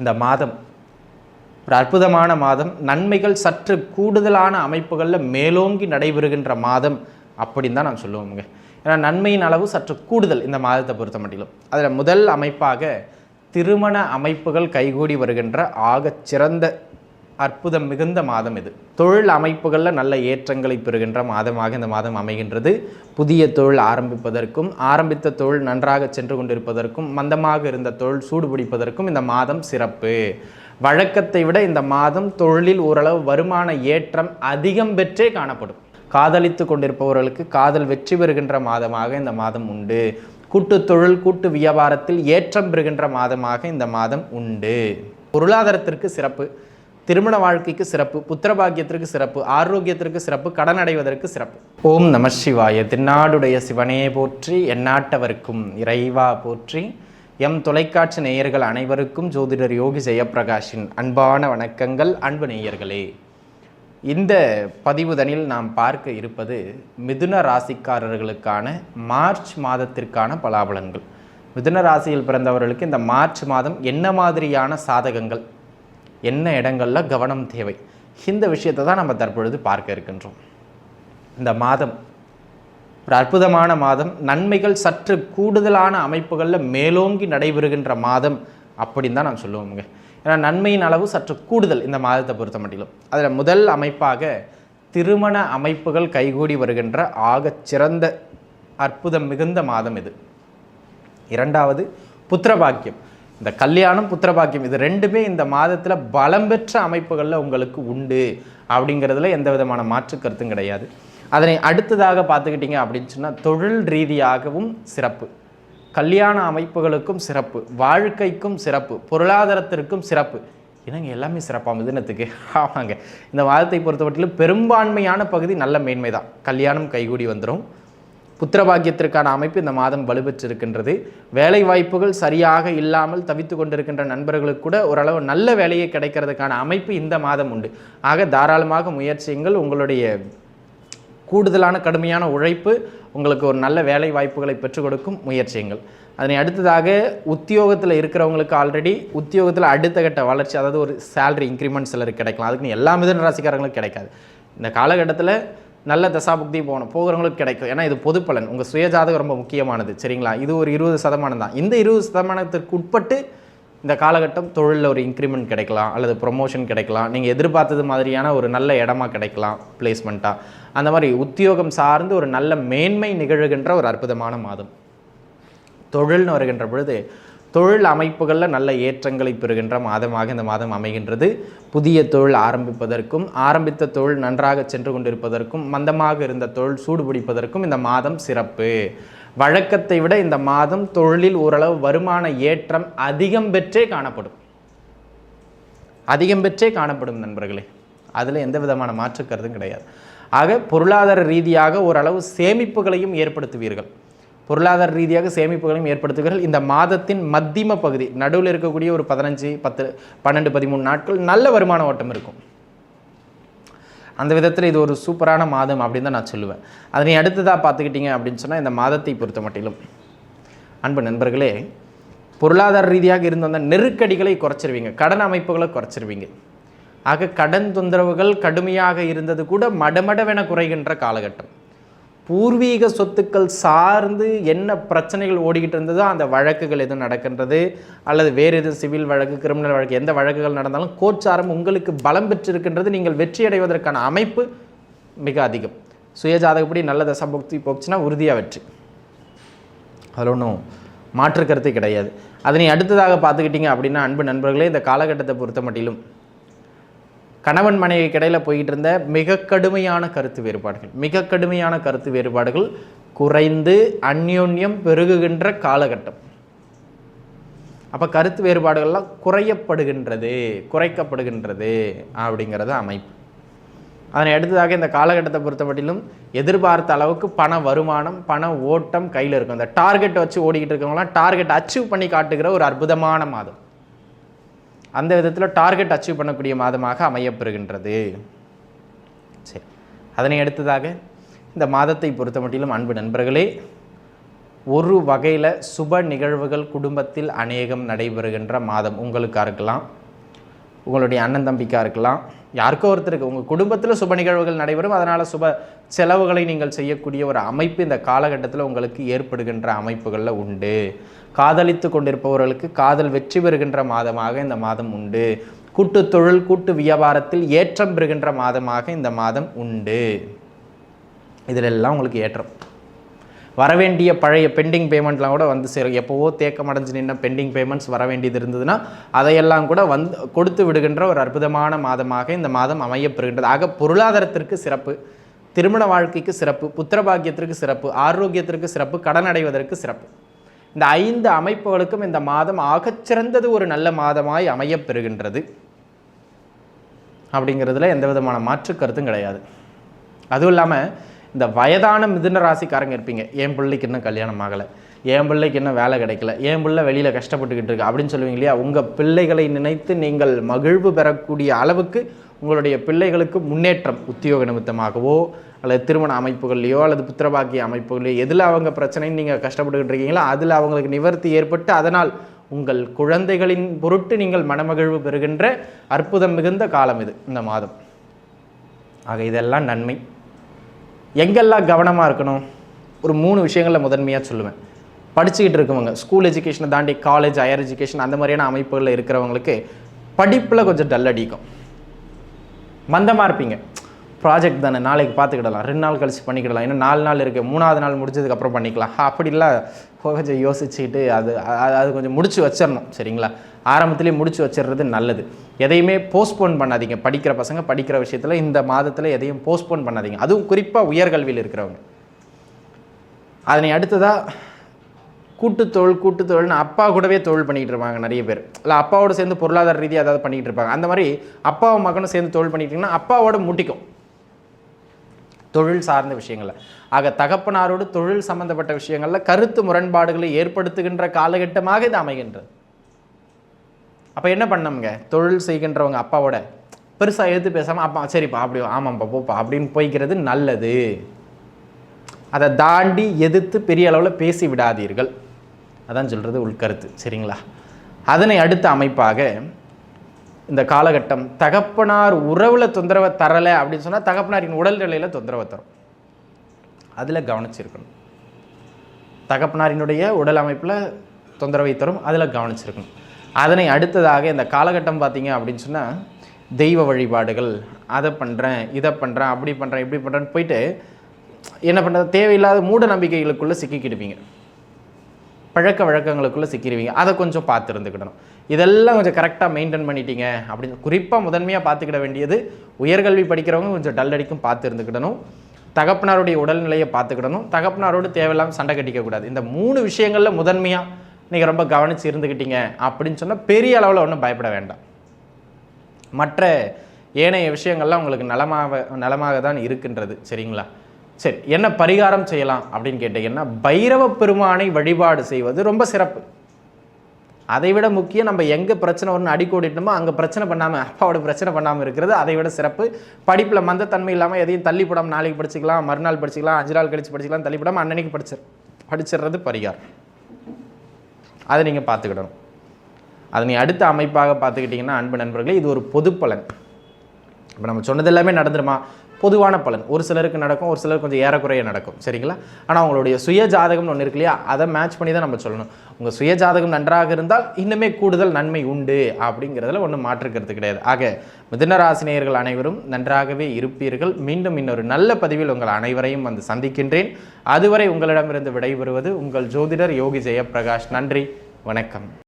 இந்த மாதம் ஒரு அற்புதமான மாதம். நன்மைகள் சற்று கூடுதலான அமைப்புகளில் மேலோங்கி நடைபெறுகின்ற மாதம் அப்படின்னு தான் நான் சொல்லுவோமுங்க. ஏன்னா நன்மையின் அளவு சற்று கூடுதல் இந்த மாதத்தை பொறுத்த மட்டிலும். அதில் முதல் அமைப்பாக திருமண அமைப்புகள் கைகூடி வருகின்ற ஆகச் சிறந்த அற்புதம் மிகுந்த மாதம் இது. தொழில் அமைப்புகளில் நல்ல ஏற்றங்களை பெறுகின்ற மாதமாக இந்த மாதம் அமைகின்றது. புதிய தொழில் ஆரம்பிப்பதற்கும், ஆரம்பித்த தொழில் நன்றாக சென்று கொண்டிருப்பதற்கும், மந்தமாக இருந்த தொழில் சூடுபிடிப்பதற்கும் இந்த மாதம் சிறப்பு. வழக்கத்தை விட இந்த மாதம் தொழிலில் ஓரளவு வருமான ஏற்றம் அதிகம் பெற்றே காணப்படும். காதலித்து கொண்டிருப்பவர்களுக்கு காதல் வெற்றி பெறுகின்ற மாதமாக இந்த மாதம் உண்டு. கூட்டு தொழில் கூட்டு வியாபாரத்தில் ஏற்றம் பெறுகின்ற மாதமாக இந்த மாதம் உண்டு. பொருளாதாரத்திற்கு சிறப்பு, திருமண வாழ்க்கைக்கு சிறப்பு, புத்திரபாகியத்திற்கு சிறப்பு, ஆரோக்கியத்திற்கு சிறப்பு, கடன் அடைவதற்கு சிறப்பு. ஓம் நம சிவாய. தென்னாடுடைய சிவனே போற்றி, எந்நாட்டவர்க்கும் இறைவா போற்றி. எம் தொலைக்காட்சி நேயர்கள் அனைவருக்கும் ஜோதிடர் யோகி ஜெயப்பிரகாஷின் அன்பான வணக்கங்கள். அன்பு நேயர்களே, இந்த பதிவுதனில் நாம் பார்க்க இருப்பது மிதுன ராசிக்காரர்களுக்கான மார்ச் மாதத்திற்கான பலாபலன்கள். மிதுன ராசியில் பிறந்தவர்களுக்கு இந்த மார்ச் மாதம் என்ன மாதிரியான சாதகங்கள், என்ன இடங்களில் கவனம் தேவை, இந்த விஷயத்தை தான் நம்ம தற்பொழுது பார்க்க இருக்கின்றோம். இந்த மாதம் ஒரு அற்புதமான மாதம். நன்மைகள் சற்று கூடுதலான அமைப்புகளில் மேலோங்கி நடைபெறுகின்ற மாதம் அப்படின்னு தான் நான் சொல்லுவோமுங்க. ஏன்னா நன்மையின் அளவு சற்று கூடுதல் இந்த மாதத்தை பொறுத்த மட்டிலும். அதில் முதல் அமைப்பாக திருமண அமைப்புகள் கைகூடி வருகின்ற ஆகச் சிறந்த அற்புதம் மிகுந்த மாதம் இது. இரண்டாவது புத்திரபாக்கியம். இந்த கல்யாணம் புத்திரபாக்கியம் இது ரெண்டுமே இந்த மாதத்தில் பலம் பெற்ற அமைப்புகளில் உங்களுக்கு உண்டு அப்படிங்கிறதுல எந்த விதமான மாற்று கருத்தும் கிடையாது. அதனை அடுத்ததாக பார்த்துக்கிட்டிங்க அப்படின்னு சொன்னால் தொழில் ரீதியாகவும் சிறப்பு, கல்யாண அமைப்புகளுக்கும் சிறப்பு, வாழ்க்கைக்கும் சிறப்பு, பொருளாதாரத்திற்கும் சிறப்பு. என்னங்க எல்லாமே சிறப்பாக மிதுனத்துக்கு? ஆமாங்க, இந்த மாதத்தை பொறுத்தவரையிலும் பெரும்பான்மையான பகுதி நல்ல மேன்மை தான். கல்யாணம் கைகூடி வந்துடும். புத்திரபாக்கியத்திற்கான அமைப்பு இந்த மாதம் வலுப்பெற்றிருக்கின்றது. வேலை வாய்ப்புகள் சரியாக இல்லாமல் தவித்து கொண்டிருக்கின்ற நண்பர்களுக்கு கூட ஓரளவு நல்ல வேலையை கிடைக்கிறதுக்கான அமைப்பு இந்த மாதம் உண்டு. ஆக தாராளமாக முயற்சியுங்கள். உங்களுடைய கூடுதலான கடுமையான உழைப்பு உங்களுக்கு ஒரு நல்ல வேலை வாய்ப்புகளை பெற்றுக் கொடுக்கும். முயற்சியுங்கள். அதனை அடுத்ததாக உத்தியோகத்தில் இருக்கிறவங்களுக்கு ஆல்ரெடி உத்தியோகத்தில் அடுத்த கட்ட வளர்ச்சி, அதாவது ஒரு சேலரி இன்க்ரிமெண்ட் சிலருக்கு கிடைக்கலாம். அதுக்கு எல்லா மிதுன ராசிக்காரங்களுக்கும் கிடைக்காது. இந்த காலகட்டத்தில் நல்ல தசாபுக்தி போகிறவங்களுக்கு கிடைக்கும். ஏன்னா இது பொது பலன், உங்கள் சுயஜாதகம் ரொம்ப முக்கியமானது. சரிங்களா? இது ஒரு 20% தான். இந்த 20% உட்பட்டு இந்த காலகட்டம் தொழிலில் ஒரு இன்க்ரிமெண்ட் கிடைக்கலாம், அல்லது ப்ரொமோஷன் கிடைக்கலாம், நீங்கள் எதிர்பார்த்தது மாதிரியான ஒரு நல்ல இடமா கிடைக்கலாம், பிளேஸ்மெண்ட்டாக. அந்த மாதிரி உத்தியோகம் சார்ந்து ஒரு நல்ல மேன்மை நிகழ்கின்ற ஒரு அற்புதமான மாதம். தொழில்னு வருகின்ற பொழுது தொழில் அமைப்புகளில் நல்ல ஏற்றங்களை பெறுகின்ற மாதமாக இந்த மாதம் அமைகின்றது. புதிய தொழில் ஆரம்பிப்பதற்கும், ஆரம்பித்த தொழில் நன்றாக சென்று கொண்டிருப்பதற்கும், மந்தமாக இருந்த தொழில் சூடுபிடிப்பதற்கும் இந்த மாதம் சிறப்பு. வழக்கத்தை விட இந்த மாதம் தொழிலில் ஓரளவு வருமான ஏற்றம் அதிகம் பெற்றே காணப்படும். அதிகம் பெற்றே காணப்படும் நண்பர்களே, அதில் எந்த விதமான மாற்று கருத்தும் கிடையாது. ஆக பொருளாதார ரீதியாக ஓரளவு சேமிப்புகளையும் ஏற்படுத்துவீர்கள். பொருளாதார ரீதியாக சேமிப்புகளையும் ஏற்படுத்துவீர்கள். இந்த மாதத்தின் மத்தியம பகுதி நடுவில் இருக்கக்கூடிய ஒரு 15, 10, 12, 13 நாட்கள் நல்ல வருமான ஓட்டம் இருக்கும். அந்த விதத்தில் இது ஒரு சூப்பரான மாதம் அப்படின்னு தான் நான் சொல்லுவேன். அதனை அடுத்ததாக பார்த்துக்கிட்டிங்க அப்படின்னு சொன்னால் இந்த மாதத்தை பொறுத்த மட்டிலும் அன்பு நண்பர்களே, பொருளாதார ரீதியாக இருந்த அந்த நெருக்கடிகளை குறைச்சிருவீங்க, கடன் அமைப்புகளை குறைச்சிருவீங்க. ஆக கடன் தொந்தரவுகள் கடுமையாக இருந்தது கூட மடமடவென குறைகின்ற காலகட்டம். பூர்வீக சொத்துக்கள் சார்ந்து என்ன பிரச்சனைகள் ஓடிக்கிட்டு இருந்ததோ அந்த வழக்குகள் எதுவும் நடக்கின்றது, அல்லது வேறு எதுவும் சிவில் வழக்கு, கிரிமினல் வழக்கு, எந்த வழக்குகள் நடந்தாலும் கோச்சாரம் உங்களுக்கு பலம் பெற்றிருக்கின்றது. நீங்கள் வெற்றி அடைவதற்கான அமைப்பு மிக அதிகம். சுயஜாதகப்படி நல்ல தசாபுக்தி போச்சுன்னா உறுதியாக வெற்றி, அதில் ஒன்றும் மாற்று கருத்து கிடையாது. அதனை அடுத்ததாக பார்த்துக்கிட்டிங்க அப்படின்னா அன்பு நண்பர்களே, இந்த காலகட்டத்தை பொறுத்த மட்டிலும் கணவன் மனைவி இடையில் போய்கிட்டு இருந்த மிக கடுமையான கருத்து வேறுபாடுகள் குறைந்து அந்யோன்யம் பெருகுகின்ற காலகட்டம். அப்போ கருத்து வேறுபாடுகள்லாம் குறைக்கப்படுகின்றது அப்படிங்கிறது அமைப்பு. அதனை அடுத்ததாக இந்த காலகட்டத்தை பொறுத்தமட்டிலும் எதிர்பார்த்த அளவுக்கு பண வருமானம், பண ஓட்டம் கையில் இருக்கும். இந்த டார்கெட் வச்சு ஓடிக்கிட்டு இருக்கவங்களாம் டார்கெட் அச்சீவ் பண்ணி காட்டுகிற ஒரு அற்புதமான மாதம். அந்த விதத்தில் டார்கெட் அச்சீவ் பண்ணக்கூடிய மாதமாக அமையப்பெறுகின்றது. சரி, அதனை அடுத்ததாக இந்த மாதத்தை பொறுத்த மட்டிலும் அன்பு நண்பர்களே, ஒரு வகையில் சுப நிகழ்வுகள் குடும்பத்தில் அநேகம் நடைபெறுகின்ற மாதம். உங்களுக்காக இருக்கலாம், உங்களுடைய அண்ணன் தம்பிக்காக இருக்கலாம், யாருக்கோ ஒருத்தருக்கு உங்கள் குடும்பத்தில் சுப நிகழ்வுகள் நடைபெறும். அதனால் சுப செலவுகளை நீங்கள் செய்யக்கூடிய ஒரு அமைப்பு இந்த காலகட்டத்தில் உங்களுக்கு ஏற்படுகின்ற அமைப்புகளில் உண்டு. காதலித்து கொண்டிருப்பவர்களுக்கு காதல் வெற்றி பெறுகின்ற மாதமாக இந்த மாதம் உண்டு. கூட்டு தொழில் கூட்டு வியாபாரத்தில் ஏற்றம் பெறுகின்ற மாதமாக இந்த மாதம் உண்டு. இதிலெல்லாம் உங்களுக்கு ஏற்றம். வரவேண்டிய பழைய பெண்டிங் பேமெண்ட்லாம் கூட வந்து சேரும். எப்போவோ தேக்கம் அடைஞ்சு நின்ன பெண்டிங் பேமெண்ட்ஸ் வர வேண்டியது இருந்ததுன்னா அதையெல்லாம் கூட கொடுத்து விடுகின்ற ஒரு அற்புதமான மாதமாக இந்த மாதம் அமையப்பெறுகின்றது. ஆக பொருளாதாரத்திற்கு சிறப்பு, திருமண வாழ்க்கைக்கு சிறப்பு, புத்திரபாக்கியத்திற்கு சிறப்பு, ஆரோக்கியத்திற்கு சிறப்பு, கடன் அடைவதற்கு சிறப்பு. இந்த 5 அமைப்புகளுக்கும் இந்த மாதம் ஆகச்சிறந்தது ஒரு நல்ல மாதமாய் அமையப்பெறுகின்றது. அப்படிங்கிறதுல எந்த விதமான மாற்று கருத்தும் கிடையாது. அதுவும் இல்லாமல் இந்த வயதான மிதுன ராசிக்காரங்க இருப்பீங்க, என் பிள்ளைக்கு இன்னும் கல்யாணம் ஆகலை, என் பிள்ளைக்கு இன்னும் வேலை கிடைக்கல, என் பிள்ளை வெளியில் கஷ்டப்பட்டுக்கிட்டு இருக்கு அப்படின்னு சொல்லுவீங்க இல்லையா? உங்கள் பிள்ளைகளை நினைத்து நீங்கள் மகிழ்வு பெறக்கூடிய அளவுக்கு உங்களுடைய பிள்ளைகளுக்கு முன்னேற்றம், உத்தியோக நிமித்தமாகவோ அல்லது திருமண அமைப்புகள்லையோ அல்லது புத்திரபாக்கிய அமைப்புகள்லையோ எதில் அவங்க பிரச்சனைன்னு நீங்கள் கஷ்டப்பட்டுக்கிட்டு இருக்கீங்களோ அதில் அவங்களுக்கு நிவர்த்தி ஏற்பட்டு அதனால் உங்கள் குழந்தைகளின் பொருட்டு நீங்கள் மனமகிழ்வு பெறுகின்ற அற்புதம் மிகுந்த காலம் இது இந்த மாதம். ஆக இதெல்லாம் நன்மை. எங்கெல்லாம் கவனமாக இருக்கணும்? ஒரு 3 விஷயங்களில் முதன்மையாக சொல்லுவேன். படிச்சுக்கிட்டு இருக்கவங்க, ஸ்கூல் எஜுகேஷனை தாண்டி காலேஜ், ஹையர் எஜுகேஷன் அந்த மாதிரியான அமைப்புகளில் இருக்கிறவங்களுக்கு படிப்பில் கொஞ்சம் டல் அடிக்கும், மந்தமாக இருப்பீங்க. ப்ராஜெக்ட் தானே, நாளைக்கு பார்த்துக்கிடலாம், 2 நாள் கழிச்சு பண்ணிக்கிடலாம், இன்னும் 4 நாள் இருக்குது, 3ஆவது நாள் முடிஞ்சதுக்கப்புறம் பண்ணிக்கலாம், அப்படிலாம் கொஞ்சம் யோசிச்சுக்கிட்டு அது கொஞ்சம் முடிச்சு வச்சிடணும். சரிங்களா? ஆரம்பத்துலேயே முடிச்சு வச்சிடுறது நல்லது. எதையுமே போஸ்ட்போன் பண்ணாதீங்க. படிக்கிற பசங்க படிக்கிற விஷயத்தில் இந்த மாதத்தில் எதையும் போஸ்ட்போன் பண்ணாதீங்க. அதுவும் குறிப்பாக உயர்கல்வியில் இருக்கிறவங்க. அதனை அடுத்ததாக கூட்டுத்தொழில்னு அப்பா கூடவே தொழில் பண்ணிகிட்டு இருப்பாங்க நிறைய பேர். இல்லை அப்பாவோட சேர்ந்து பொருளாதார ரீதியாக ஏதாவது பண்ணிகிட்டு இருப்பாங்க. அந்த மாதிரி அப்பாவும் மகனும் சேர்ந்து தொழில் பண்ணிக்கிட்டிங்கன்னா அப்பாவோட முட்டிக்கும் தொழில் சார்ந்த விஷயங்களில். ஆக தகப்பனாரோடு தொழில் சம்பந்தப்பட்ட விஷயங்களில் கருத்து முரண்பாடுகளை ஏற்படுத்துகின்ற காலகட்டமாக இது அமைகின்றது. அப்போ என்ன பண்ணோம்ங்க, தொழில் செய்கின்றவங்க அப்பாவோட பெருசாக எடுத்து பேசாமல் அப்பா சரிப்பா அப்படி ஆமாம்ப்பா போப்பா அப்படின்னு போய்க்கிறது நல்லது. அதை தாண்டி எதிர்த்து பெரிய அளவில் பேசி விடாதீர்கள். அதான் சொல்கிறது உள்கருத்து. சரிங்களா? அதனை அடுத்த அமைப்பாக இந்த காலகட்டம் தகப்பனார் உறவில் தொந்தரவை தரலை அப்படின்னு சொன்னால் தகப்பனாரின் உடல்நிலையில் தொந்தரவை தரும். அதில் கவனிச்சிருக்கணும். தகப்பனாரினுடைய உடல் அமைப்பில் தொந்தரவை தரும், அதில் கவனிச்சிருக்கணும். அதனை அடுத்ததாக இந்த காலகட்டம் பார்த்தீங்க அப்படின்னு சொன்னால் தெய்வ வழிபாடுகள், அதை பண்ணுறேன் இதை பண்ணுறேன் அப்படி பண்ணுறேன் இப்படி பண்ணுறேன்னு போயிட்டு என்ன பண்ணுறது, தேவையில்லாத மூட நம்பிக்கைகளுக்குள்ளே சிக்கிக்கிடுவீங்க, பழக்க வழக்கங்களுக்குள்ளே சிக்கிடுவீங்க. அதை கொஞ்சம் பார்த்து இருந்துக்கிடணும். இதெல்லாம் கொஞ்சம் கரெக்டாக மெயின்டைன் பண்ணிட்டீங்க அப்படின்னு குறிப்பாக முதன்மையாக பார்த்துக்கிட வேண்டியது உயர்கல்வி படிக்கிறவங்க கொஞ்சம் டல் அடிக்கும் பார்த்து இருந்துக்கிடணும். தகப்பனாருடைய உடல்நிலையை பார்த்துக்கிடணும். தகப்பனாரோடு தேவையில்லாமல் சண்டை கட்டிக்கக்கூடாது. இந்த 3 விஷயங்களில் முதன்மையாக நீங்கள் ரொம்ப கவனித்து இருந்துக்கிட்டீங்க அப்படின்னு சொன்னால் பெரிய அளவில் ஒன்றும் பயப்பட வேண்டாம். மற்ற ஏனைய விஷயங்கள்லாம் உங்களுக்கு நலமாக தான் இருக்கின்றது. சரிங்களா? சரி, என்ன பரிகாரம் செய்யலாம் அப்படின்னு கேட்டிங்கன்னா பைரவ பெருமானை வழிபாடு செய்வது ரொம்ப சிறப்பு. அதை விட முக்கியம், நம்ம எங்கே பிரச்சனை ஒன்று அடிக்கோடிட்டோமோ அங்கே பிரச்சனை பண்ணாமல் அப்பாவோட பிரச்சனை பண்ணாமல் இருக்கிறது அதை விட சிறப்பு. படிப்பில் மந்தத்தன்மை இல்லாமல் எதையும் தள்ளி போடாமல் நாளைக்கு படிச்சுக்கலாம், மறுநாள் படிச்சுக்கலாம், 5 நாள் கழிச்சு படிச்சுக்கலாம், தள்ளி போடாமல் அன்னன்னைக்கு படிச்சிடுறது பரிகாரம். அதை நீங்கள் பார்த்துக்கிடணும். அதனை அடுத்த அமைப்பாக பார்த்துக்கிட்டிங்கன்னா அன்பு நண்பர்களே, இது ஒரு பொது பலன். இப்போ நம்ம சொன்னது எல்லாமே நடந்துருமா? பொதுவான பலன். ஒரு சிலருக்கு நடக்கும், ஒரு சிலருக்கு கொஞ்சம் ஏறக்குறைய நடக்கும். சரிங்களா? ஆனால் உங்களுடைய சுய ஜாதகம்னு ஒன்று இருக்கு இல்லையா, அதை மேட்ச் பண்ணி தான் நம்ம சொல்லணும். உங்கள் சுய ஜாதகம் நன்றாக இருந்தால் இன்னுமே கூடுதல் நன்மை உண்டு அப்படிங்கிறதுல ஒன்றும் மாற்றுக்கிறது கிடையாது. ஆக மிதுன ராசினியர்கள் அனைவரும் நன்றாகவே இருப்பீர்கள். மீண்டும் இன்னொரு நல்ல பதிவில் உங்கள் அனைவரையும் வந்து சந்திக்கின்றேன். அதுவரை உங்களிடமிருந்து விடைபெறுவது உங்கள் ஜோதிடர் யோகி ஜெயப்பிரகாஷ். நன்றி, வணக்கம்.